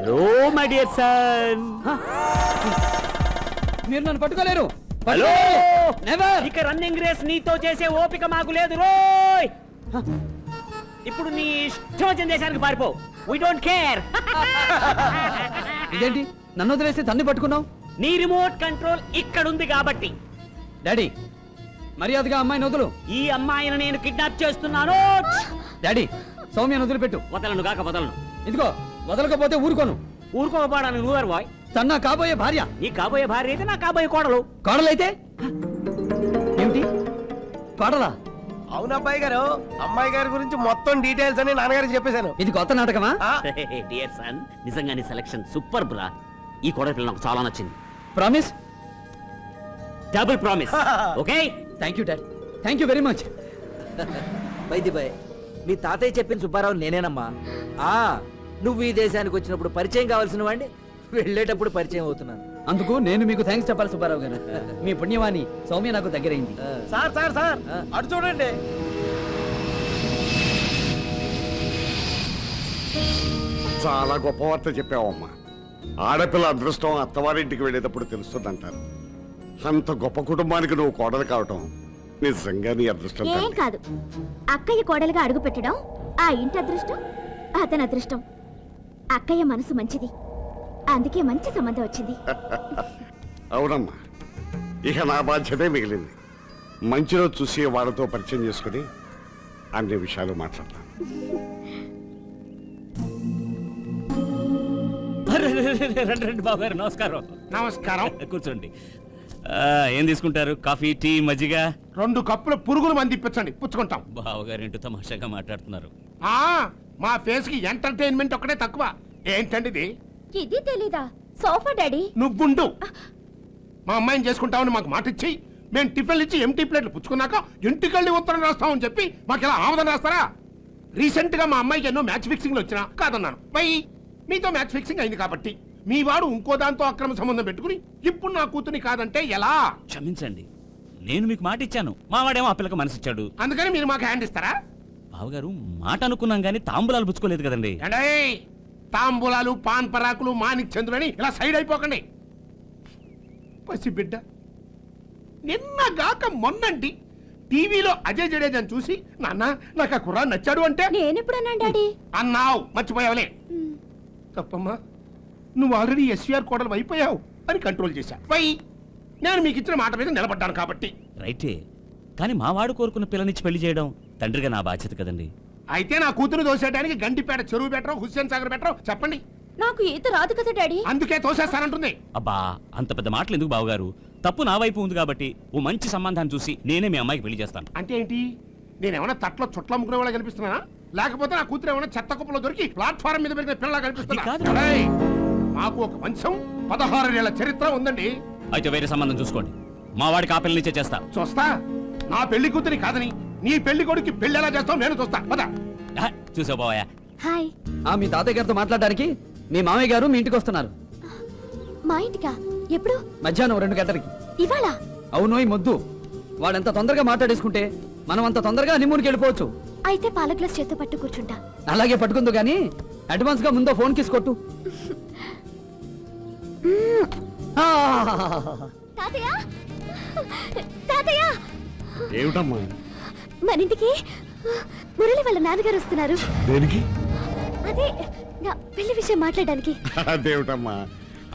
No my dear son, మీరు నన్ను పట్టుకోలేరు. Hello, never. ఇక రన్నింగ్ రేస్ నీతో చేసే ఓపిక మాకు లేదు రోయ్. ఇప్పుడు నీ ఇష్టం వచ్చిన దేశానికి పారిపో, వి డోంట్ కేర్. ఇదేంటి నన్ను వదిలేసి తన్ని పట్టుకున్నావు? నీ రిమోట్ కంట్రోల్ ఇక్కడ ఉంది కాబట్టి. డాడీ మర్యాదగా అమ్మాయిని వదులు. ఈ అమ్మాయిని నేను కిడ్నాప్ చేస్తున్నాను. డాడీ సౌమ్యను వదిలిపెట్టు. వదలను గాక వదలను. ఇదిగో వదలకపోతే ఊరుకోను. ఊరుకోపోవడానికి నువ్వెవరు బాయ్? తన కాబోయే భార్య. నీ కాబోయే భార్య అయితే నా కాబోయే కోడలు. కోడలైతే ఏమిటి? కోడలా? అవునబ్బాయి గారు, అమ్మాయి గారి గురించి మొత్తం డీటెయిల్స్ అని నాన్నగారికి చెప్పేశాను. ఇది కొత్త నాటకమా? డియర్ సన్, నిజంగా నీ సెలక్షన్ సూపర్ బ్రా. ఈ కోడలి పిల్ల నాకు చాలా నచ్చింది. Promise? Double promise. Okay, thank you dad, thank you very much. By the by, మీ తాతయ్య చెప్పిన సుబ్బారావు నేనేనమ్మా. నువ్వు ఈ దేశానికి వచ్చినప్పుడు పరిచయం కావాల్సిన వాడిని వెళ్ళేటప్పుడు పరిచయం అవుతున్నాను. అందుకు నేను మీకు థ్యాంక్స్ చెప్పాలి సుబ్బారావు గారు. మీ పుణ్యవాణి సౌమ్య నాకు దగ్గరైంది. సార్ సార్ సార్, అటు చూడండి. చాలా గొప్ప వార్త చెప్పావమ్మా. ఆడపిల్ల అదృష్టం అత్తవారింటికి వెళ్ళేటప్పుడు తెలుస్తుందంటారు. అంత గొప్ప కుటుంబానికి నువ్వు కోడలు కావటం నిజంగా నీ అదృష్టం. ఏం కాదు, అక్కయ్య కోడలుగా అడుగు పెట్టడం ఆ ఇంటి అదృష్టం, అతని అదృష్టం. అక్కయ్య మనసు మంచిది, అందుకే మంచి సంబంధం వచ్చింది. అవునమ్మా, ఇక నా బాధ్యతే మిగిలింది. మంచి రోజు చూసి వాళ్ళతో పరిచయం చేసుకుని అన్ని విషయాలు మాట్లాడతాను. రండి బాబు గారు, నమస్కారం. నమస్కారం. కూర్చోండి. ఏం తీసుకుంటారు? కాఫీ, టీ, మజ్జిగ? 2 కప్పుల పురుగులు మంది ఇప్పించండి, పుచ్చుకుంటాం. బావగారు ఏంటో తమాషాగా మాట్లాడుతున్నారు. మా ఫేస్ కి ఎంటర్టైన్మెంట్ ఒకటే తక్కువ. ఏంటండి ఇది? ఇది తెలీదా? Sofa daddy. నువ్వుండు. మా అమ్మాయిని చేసుకుంటామని మాకు మాట ఇచ్చి మేము టిఫిన్లు ఇచ్చి ఎంటీ ప్లేట్లు పుచ్చుకున్నాక ఇంటికెళ్ళి ఉత్తరం రాస్తామని చెప్పి మాకు ఇలా ఆమోదం రాస్తారా? రీసెంట్ గా మా అమ్మాయికి ఎన్నో మ్యాచ్ ఫిక్సింగ్లు వచ్చినా కాదన్నాను. పై మీతో మ్యాచ్ ఫిక్సింగ్ అయింది కాబట్టి మీ వాడు ఇంకో దాంతో అక్రమ సంబంధం పెట్టుకుని ఇప్పుడు నా కూతుని కాదంటే ఎలా? క్షమించండి, నేను మీకు మాట ఇచ్చాను, మా వాడేమో ఆ పిల్లకి మనసిచ్చాడు. అందుకని మీరు మాకు హ్యాండ్ ఇస్తారా? బావగారు మాట అనుకున్నాం గానీ తాంబూలాలు పుచ్చుకోలేదు కదండి. తాంబూలాలు, పాన్ పరాకులు, మాణిక్ చంద్రుని ఇలా సైడ్ అయిపోకండి. పసి బిడ్డ నిన్నగాక మొన్నండి టీవీలో అజయ్ జడేజాని చూసి నాన్న నాకు ఆ కుర్రాడు నచ్చాడు అంటే నేనెప్పుడన్నా డాడీ అన్నావు, మర్చిపోయావులే. తప్పమ్మా, నువ్వు ఆల్రెడీ ఎస్వీఆర్ కోడలు అయిపోయావు అని కంట్రోల్ చేశా. పై నేను మీకు ఇచ్చిన మాట మీద నిలబడ్డాను కాబట్టి. రైటే, కానీ మా వాడు కోరుకున్న పిల్లనిచ్చి పెళ్లి చేయడం తండ్రిగా నా బాధ్యత కదండి. అయితే నా కూతురు దోసేయడానికి గండిపేట చెరువు బెటరో హుస్సేన్ సాగర్ బెటరో చెప్పండి. నాకు ఈత రాదు కదా డాడీ. అందుకే తోసేస్తానంటుంది. అబ్బా, అంత పెద్ద మాటలు ఎందుకు బావగారు? తప్పు నా వైపు ఉంది కాబట్టి ఓ మంచి సంబంధాన్ని చూసి నేనే మీ అమ్మాయికి పెళ్లి చేస్తాను. అంటే ఏంటి? నేనేమన్నా తట్లో చుట్ల ముగ్గురు వాళ్ళ కనిపిస్తున్నానా? లేకపోతే నా కూతురు ఏమన్నా చెత్త కుప్పలో దొరికి ప్లాట్ఫారం మీద పెరిగిన పిల్లలా కనిపిస్తున్నా? మాకు ఒక వంశం 16 ఏళ్ల చరిత్ర ఉందండి. అయితే వేరే సంబంధం చూసుకోండి, మా వాడికి ఆ పిల్లనిచ్చే చేస్తా. చూస్తా? నా పెళ్లి కూతురి కాదని నీ పెళ్లి కొడుకు పెళ్లి ఎలా చేస్తావు నేను చూస్తా. పద. చూసావు బావయ్య? హాయ్. మీ తాతయ్య గారితో మాట్లాడడానికి మీ మామయ్య గారు మీ ఇంటికి వస్తున్నారు. మా ఇంటికా? ఎప్పుడు? మధ్యాహ్నం 2 గంటలకి. ఇవాళ? అవును, ఈ మొద్దు వాడంత తొందరగా మాట్లాడేసుకుంటే మనం అంత తొందరగా హనీమూన్కి వెళ్ళిపోవచ్చు. అయితే పాల గ్లాస్ చేత్తో పట్టు కూర్చుంటా. అలాగే పట్టుకుందు గానీ అడ్వాన్స్ గా ముందో ఫోన్ కిస్ కొట్టు. తాతయ్య, తాతయ్య, ఏమిటమ్మా? మన ఇంటికి మురళి వాళ్ళ నాన్నగారు వస్తున్నారు. దేనికి? అదే నా పెళ్లి విషయం మాట్లాడడానికి. అదేమిటమ్మా,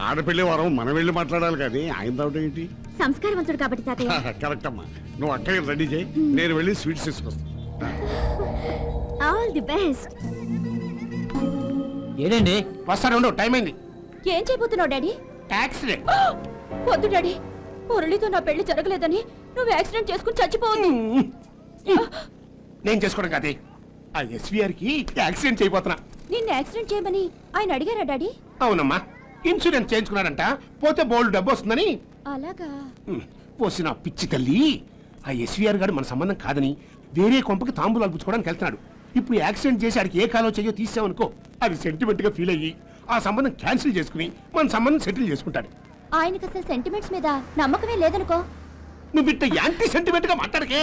ఆడపిల్లి వరం మనం వెళ్ళి మాట్లాడాలి కానీ ఆయన దావటం ఏంటి? సంస్కారవంతుడు కాబట్టి తాతయ్య. కరెక్ట్ అమ్మా, నువ్వు అక్కడికి రెడీ చేయి, నేను వెళ్ళి స్వీట్స్ తీసుకొస్తాను. All the best. ఏంటండి? వస్తాను, టైం అయింది. ఏం చేయబోతున్నావు డాడీ? యాక్సిడెంట్. వద్దు డాడీ, మురళితో నా పెళ్లి జరగలేదని నువ్వు యాక్సిడెంట్ చేసుకుని చచ్చిపోవద్దు. నేను చేసుకోవడం కాదే, ఆ ఎస్వీఆర్ కి యాక్సిడెంట్ చేయబోతున్నా. నిన్ను యాక్సిడెంట్ చేయమని ఆయన అడిగారా డాడీ? అవునమ్మా, ఇన్సూరెన్స్ చేయించుకున్నారంట, పోతే బోల్డ్ డబ్బు వస్తుందని. అలాగా? పోసిన పిచ్చి తల్లి, ఆ ఎస్వీఆర్ గారు మన సంబంధం కాదని వేరే కొంపకి తాంబూలాలు పుచ్చుకోవడానికి వెళ్తున్నాడు. ఇప్పుడు యాక్సిడెంట్ చేసి ఆడికి ఏ కాలో చెయ్యో తీసామనుకో, అది సెంటిమెంట్ గా ఫీల్ అయ్యి ఆ సంబంధం క్యాన్సిల్ చేసుకుని మన సంబంధం సెటిల్ చేసుకుంటాడు. ఆయనకు అసలు సెంటిమెంట్స్ మీద నమ్మకమే లేదనుకో. నువ్వు ఇట్ట యాంటీ సెంటిమెంట్ గా మాట్లాడకే.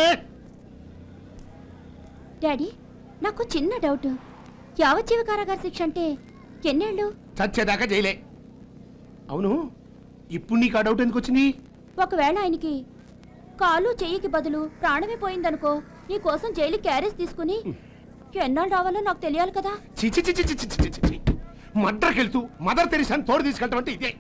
డాడీ, నాకు చిన్న డౌట్. యావజ్జీవ కారాగార శిక్ష అంటే ఎన్నేళ్ళు? చచ్చేదాకా జైలే. అవును, ఇప్పుడు నీకు ఆ డౌట్ ఎందుకు వచ్చింది? ఒకవేళ ఆయనకి కాలు చెయ్యికి బదులు ప్రాణమే పోయిందనుకో, నీ కోసం జైలు క్యారేజ్ తీసుకుని ఎన్నాళ్ళు రావాలో నాకు తెలియాలి కదా. చిచి చిచి చిచి చిచి చిచి మద్రకెళ్తూ మదర్ తెరిసాని తోడు తీసుకెళ్తామంటే ఇదే.